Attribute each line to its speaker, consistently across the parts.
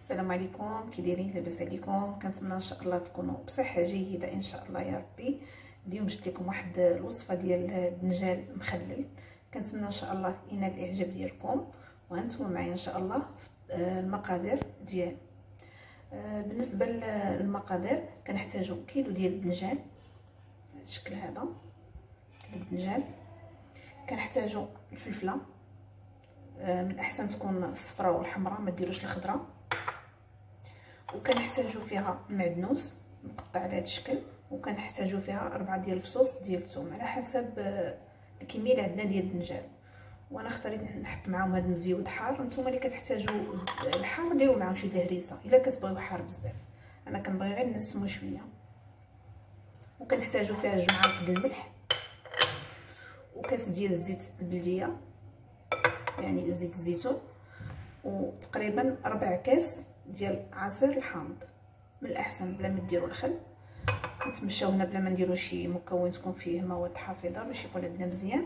Speaker 1: السلام عليكم، كي دايرين؟ لاباس عليكم؟ كنتمنى ان شاء الله تكونوا بصحه جيده ان شاء الله يا ربي. اليوم جبت لكم واحد الوصفه ديال الدنجال مخلل، كنتمنى ان شاء الله ينال الاعجاب ديالكم وانتم معايا ان شاء الله. المقادير ديال بالنسبه للمقادير كنحتاجوا كيلو ديال الدنجال بهذا الشكل هذا. الدنجال كنحتاجوا الفلفله، من الاحسن تكون الصفراء والحمراء، ما ديروش الخضراء. وكنحتاجوا فيها المعدنوس مقطع على هذا الشكل، وكنحتاجوا فيها 4 ديال الفصوص ديال الثوم على حسب الكميه اللي عندنا ديال الدنجال. وانا اختاريت نحط معاهم هذا المزيود حار. نتوما اللي كتحتاجوا الحار ديروا معاهم شويه الهريسه الا كتبغيو حار بزاف، انا كنبغي غير نسمو شويه. وكنحتاجوا فيها 2 معالق ديال الملح، وكاس ديال الزيت البلديه يعني زيت الزيتون، وتقريبا 4 كاس ديال عصير الحامض. من الاحسن بلا ما ديروا الخل، نتمشاو هنا بلا ما نديروا شي مكون تكون فيه مواد حافظه باش يكون عندنا مزيان.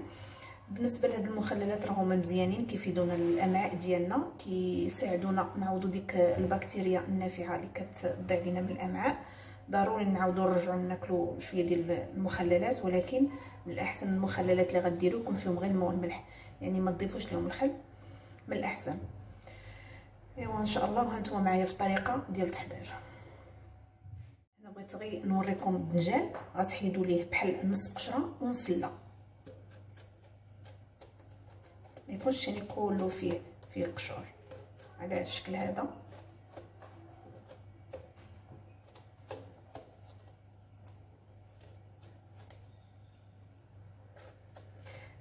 Speaker 1: بالنسبه لهاد المخللات راهما مزيانين، كيفيدونا الامعاء ديالنا، كيساعدونا نعوضوا ديك البكتيريا النافعه اللي كتضيع لينا من الامعاء. ضروري نعاودوا نرجعوا ناكلوا شويه ديال المخللات، ولكن من الاحسن المخللات اللي غديروا يكون فيهم غير الماء والملح، يعني ما تضيفوش لهم الخل من الاحسن. ايوا ان شاء الله وهانتوما معايا في الطريقه ديال التحضير. انا بغيت غير نوريكم الدنجال، غتحيدوا ليه بحال نص قشره ونص لا، ما يكونش يعني كله فيه قشور على هذا الشكل هذا.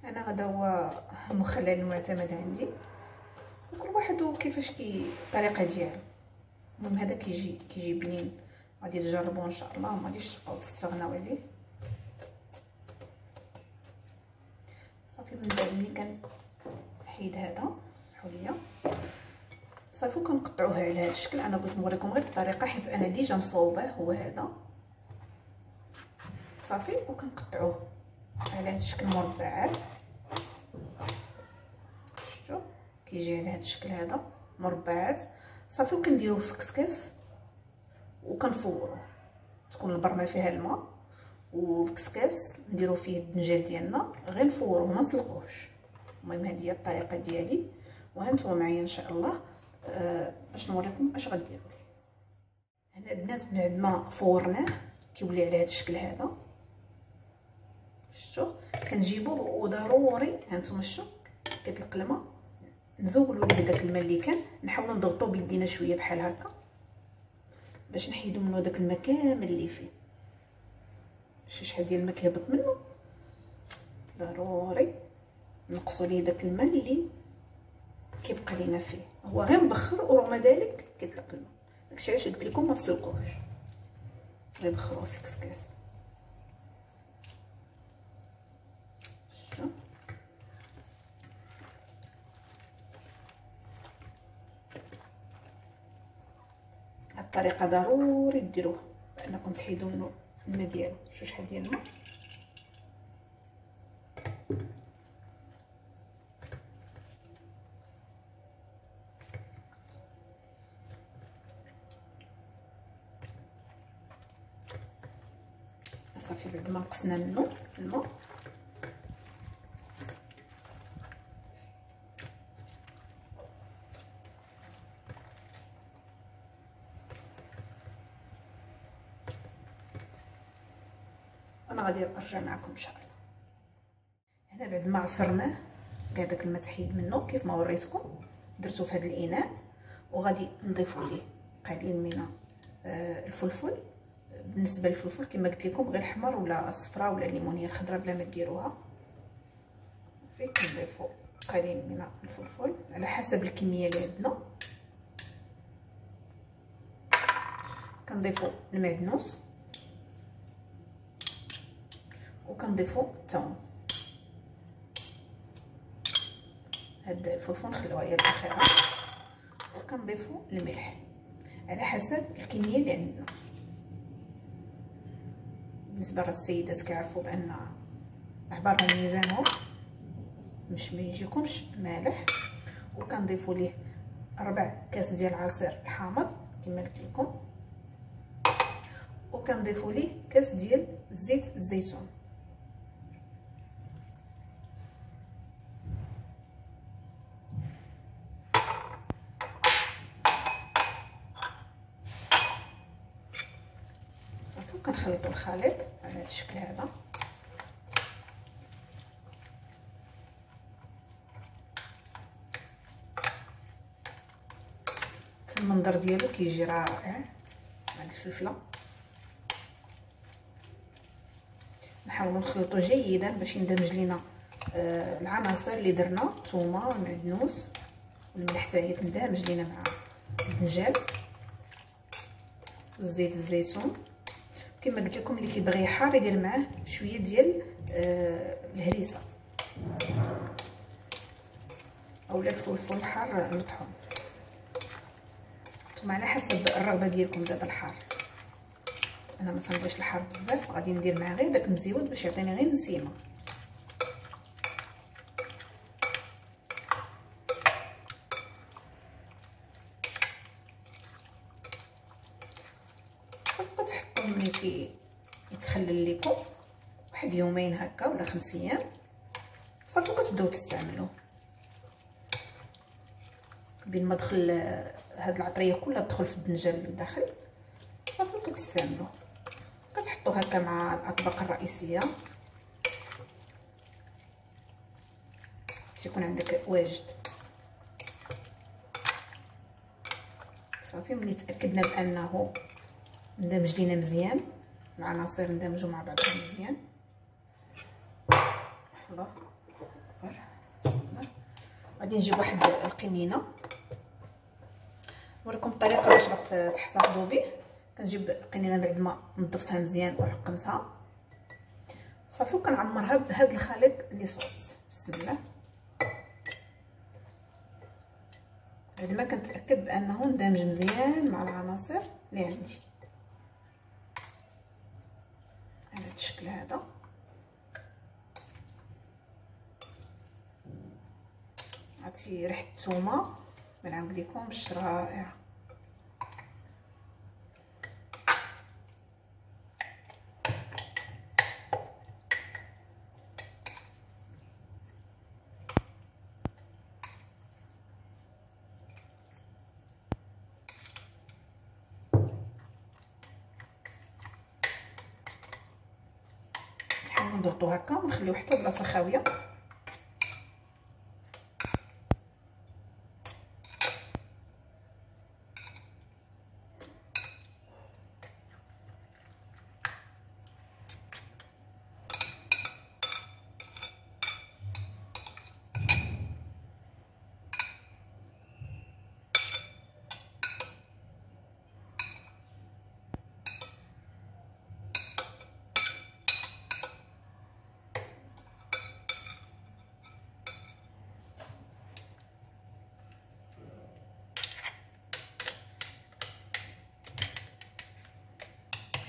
Speaker 1: انا هذا هو المخلل المعتمد عندي، وكل واحد وكيفاش الطريقه ديالو. المهم هذا كيجي بنين، غادي تجربوه ان شاء الله، ما غاديش تبقاو تستغناو عليه. صافي من بعد ملي كنحيد هذا سمحوا لي صافي كنقطعوه على هذا الشكل. انا بغيت نوريكم غير الطريقه حيت انا ديجا مصوباه هو هذا صافي. وكنقطعوه على هذا الشكل مربعات، شفتوا كيجي على هذا الشكل هذا مربعات صافي. وكنديروه في كسكاس وكنفوروه، تكون البرمه فيها الماء والكسكاس نديرو فيه الدنجال ديالنا، غير نفوروه ما نسلقوهش. المهم هذه هي الطريقه ديالي وهانتوما معايا ان شاء الله باش نوريكم اش غديروا. هنا البنات بعد ما فورناه كيولي على هذا الشكل هذا، شفتوا كنجيبوه وضروري هانتوما شفتوا كتلق الماء، نزولوا ليه داك الماء اللي كان، نحاولوا نضغطوا بيدينا شويه بحال هكا باش نحيدوا منه داك الماء كامل اللي فيه. شحال ديال الماء كيهبط منه، ضروري نقصوا ليه داك الماء اللي كيبقى لينا فيه. هو غير مبخر ورغم ذلك كيطلق الماء، داكشي علاش قلت لكم ما تسلقوهش، غير بخروه في الكسكاس. هاد الطريقه ضروري ديروها بانكم تحيدوا منه الماء ديالو. شوفوا شحال ديال الماء. صافي بعد ما نقصنا منه الماء انا غادي نرجع معكم ان شاء الله. هنا بعد ما عصرناه كاع داك الماء تحيد منه كيف ما وريتكم، درتو في هذا الاناء وغادي نضيفوا ليه قليل من الفلفل. بالنسبه للفلفل كما قلت لكم غير احمر ولا صفراء ولا الليمونيه، الخضراء بلا ما ديروها. صافي كنضيفوا قليل من الفلفل على حسب الكميه اللي عندنا. كنضيفوا المعدنوس وكنضيفوا الثوم. هاد الفلفل نخلوها هي الاخيره. وكنضيفوا الملح على حسب الكميه اللي عندنا. بالنسبه للسيدات كيعرفوا بان عبارهم ميزانهم باش ما يجيكمش مالح. وكنضيفوا ليه 4 كاس ديال العصير الحامض كما قلت لكم، وكنضيفوا ليه كاس ديال زيت الزيتون. صافي كنخلطوا الخليط على هذا الشكل هذا. المنظر ديالو كيجي رائع مع الفلفله. نحاولوا نخلطوا جيدا باش يندمج لينا العناصر اللي درنا، الثومه والمعدنوس والملح حتى هي تندمج لينا مع البنجال وزيت الزيتون. كما قلت لكم اللي كيبغي حار يدير معاه شويه ديال الهريسه اولا الفلفل الحار مطحون، نتوما على حسب الرغبه ديالكم. دابا الحار انا ما تنبغيش الحار بزاف، غادي ندير معاه غير داك المزيود باش يعطيني غير نسيمه. فقط تحطوا ملي يتخلل لكم واحد يومين هكا ولا 5 ايام، صافي كتبداو تستعملوه. بين ما دخل هاد العطريه كلها تدخل في الدنجال للداخل، صافي كتستعملوه. كتحطوه هكا مع الاطباق الرئيسيه، تيكون عندك واجد. صافي ملي تاكدنا بانه اندمج لينا مزيان، العناصر اندمجوا مع بعضهم مزيان. الله غادي نجيب واحد القنينه نوريكم الطريقه باش غتحتفظوا به. كنجيب قنينه بعد ما نظفتها مزيان وعقمتها صافي، وكنعمرها بهذا الخليط اللي صوت. بسم الله. بعد ما كنتاكد بانه اندمج مزيان مع العناصر اللي عندي على هذا الشكل هذا. عرفتي ريحه الثومه ما نعاود لكمش رائعه. نضغطو هكا ونخليو حتى بلاصه خاويه.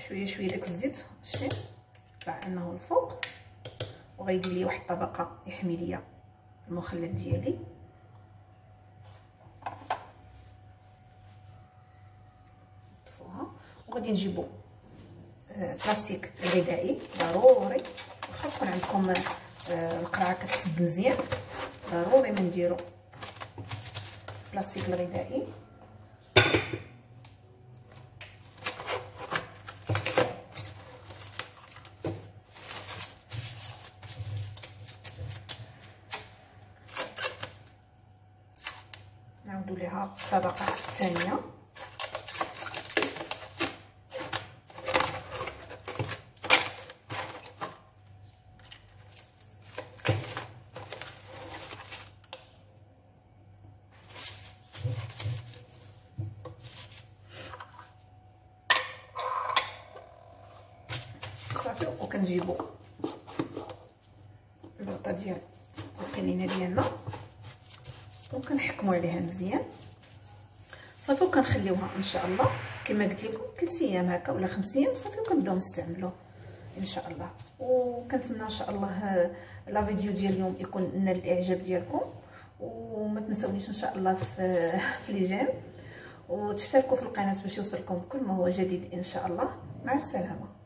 Speaker 1: شويه شويه داك الزيت شتي طلع انه الفوق، وغيدير لي واحد الطبقه يحمي ليا المخلل ديالي. نطفوها وغادي نجيبو بلاستيك غذائي ضروري، واخا تكون عندكم القرعه كتسد مزيان ضروري ما نديرو بلاستيك الغذائي. نعاودو ليها الطبقه الثانيه. صافي وكنجيبو البلطه ديال القنينه ديالنا وكنحكموا عليها مزيان صافي، وكنخليوها ان شاء الله كما قلت لكم 3 ايام هكا ولا 5 ايام صافي، وكنبداو نستعملوه ان شاء الله. وكنتمنى ان شاء الله لا فيديو ديال اليوم يكون نال الاعجاب ديالكم، وما تنسونيش ان شاء الله في لي جيم، وتشتركوا في القناه باش يوصلكم كل ما هو جديد ان شاء الله. مع السلامه.